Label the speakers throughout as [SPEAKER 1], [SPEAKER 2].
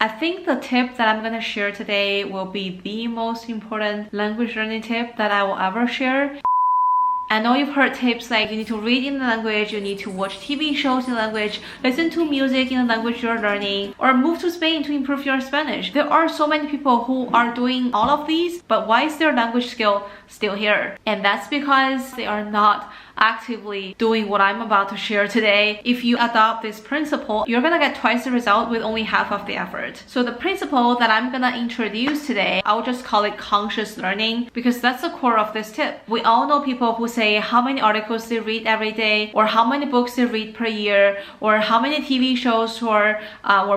[SPEAKER 1] I think the tip that I'm gonna share today will be the most important language learning tip that I will ever share. I know you've heard tips like you need to read in the language, you need to watch TV shows in language, listen to music in the language you're learning, or move to Spain to improve your Spanish. There are so many people who are doing all of these, but why is their language skill still here? And that's because they are not actively doing what I'm about to share today. If you adopt this principle, you're gonna get twice the result with only half of the effort. So the principle that I'm gonna introduce today, I'll just call it conscious learning, because that's the core of this tip. We all know people who say how many articles they read every day, or how many books they read per year, or how many TV shows or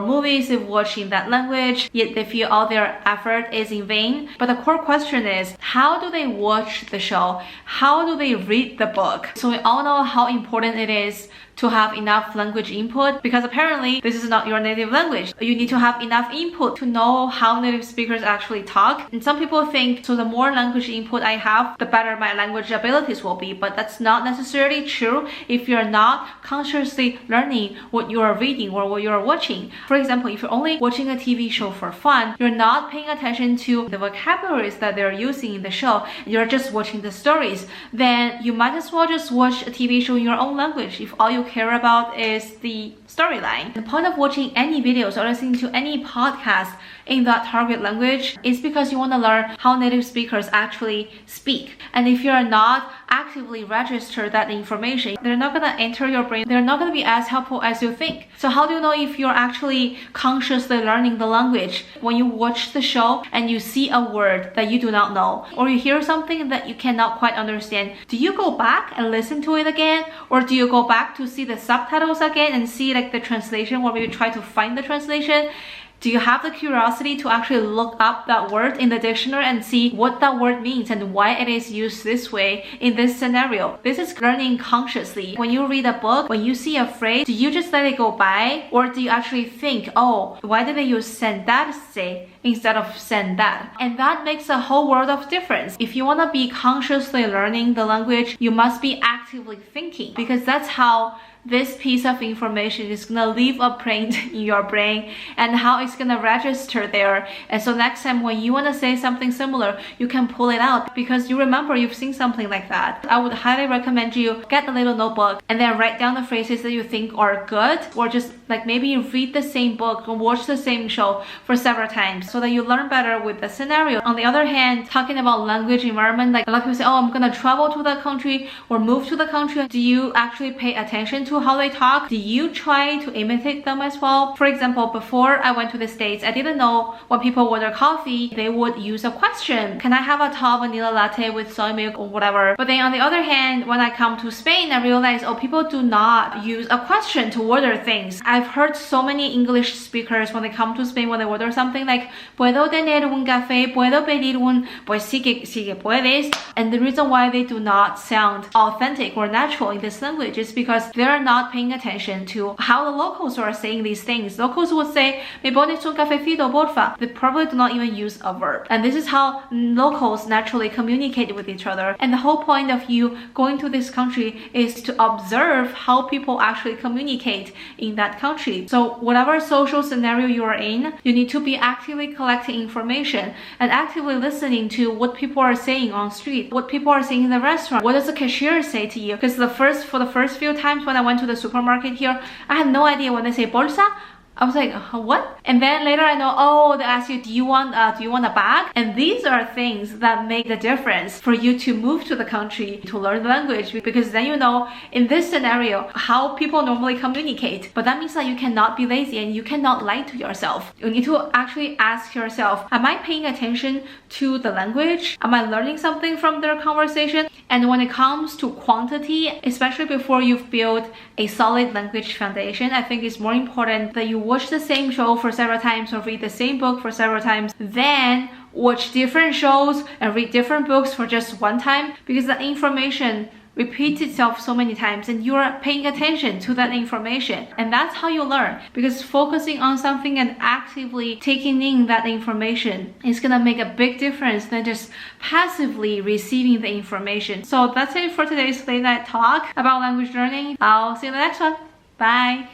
[SPEAKER 1] movies they watch in that language, yet they feel all their effort is in vain. But the core question is, how do they watch the show? How do they read the book? So we all know how important it is to have enough language input, because apparently this is not your native language. You need to have enough input to know how native speakers actually talk. And some people think, so the more language input I have, the better my language abilities will be. But that's not necessarily true if you're not consciously learning what you are reading or what you're watching. For example, if you're only watching a TV show for fun, you're not paying attention to the vocabularies that they're using in the show, you're just watching the stories, then you might as well just watch a TV show in your own language if all you care about is the storyline. The point of watching any videos or listening to any podcast in that target language is because you want to learn how native speakers actually speak. And if you're not actively register that information, they're not going to enter your brain. They're not going to be as helpful as you think. So how do you know if you're actually consciously learning the language? When you watch the show and you see a word that you do not know, or you hear something that you cannot quite understand, do you go back and listen to it again? Or do you go back to see the subtitles again and see like the translation, or maybe try to find the translation? Do you have the curiosity to actually look up that word in the dictionary and see what that word means and why it is used this way in this scenario? This is learning consciously. When you read a book, when you see a phrase, do you just let it go by? Or do you actually think, oh, why did they use send that say instead of send that? And that makes a whole world of difference. If you want to be consciously learning the language, you must be actively thinking, because that's how this piece of information is gonna leave a print in your brain and how it's gonna register there. And so next time when you wanna say something similar, you can pull it out because you remember you've seen something like that. I would highly recommend you get a little notebook and then write down the phrases that you think are good, or just like maybe you read the same book or watch the same show for several times so that you learn better with the scenario. On the other hand, talking about language environment, like a lot of people say, oh, I'm gonna travel to that country or move to the country. Do you actually pay attention to how they talk? Do you try to imitate them as well? For example, before I went to the States, I didn't know when people order coffee, they would use a question. Can I have a tall vanilla latte with soy milk or whatever? But then on the other hand, when I come to Spain, I realized, oh, people do not use a question to order things. I've heard so many English speakers when they come to Spain, when they order something like, ¿Puedo tener un café? ¿Puedo pedir un? Pues sí que puedes. And the reason why they do not sound authentic or natural in this language is because they're not paying attention to how the locals are saying these things. Locals would say, ¿Me pones un cafecito, porfa? They probably do not even use a verb. And this is how locals naturally communicate with each other. And the whole point of you going to this country is to observe how people actually communicate in that country. So whatever social scenario you are in, you need to be actively collecting information and actively listening to what people are saying on street, what people are saying in the restaurant. What does the cashier say to you? Because for the first few times when I went to the supermarket here, I had no idea when they say bolsa. I was like, what? And then later I know, oh, they ask you, do you want a bag? And these are things that make the difference for you to move to the country to learn the language, because then you know in this scenario how people normally communicate. But that means that you cannot be lazy and you cannot lie to yourself. You need to actually ask yourself, am I paying attention to the language? Am I learning something from their conversation? And when it comes to quantity, especially before you've built a solid language foundation, I think it's more important that you watch the same show for several times or read the same book for several times, then watch different shows and read different books for just one time, because the information repeats itself so many times and you are paying attention to that information. And that's how you learn, because focusing on something and actively taking in that information is gonna make a big difference than just passively receiving the information. So that's it for today's late night talk about language learning. I'll see you in the next one. Bye.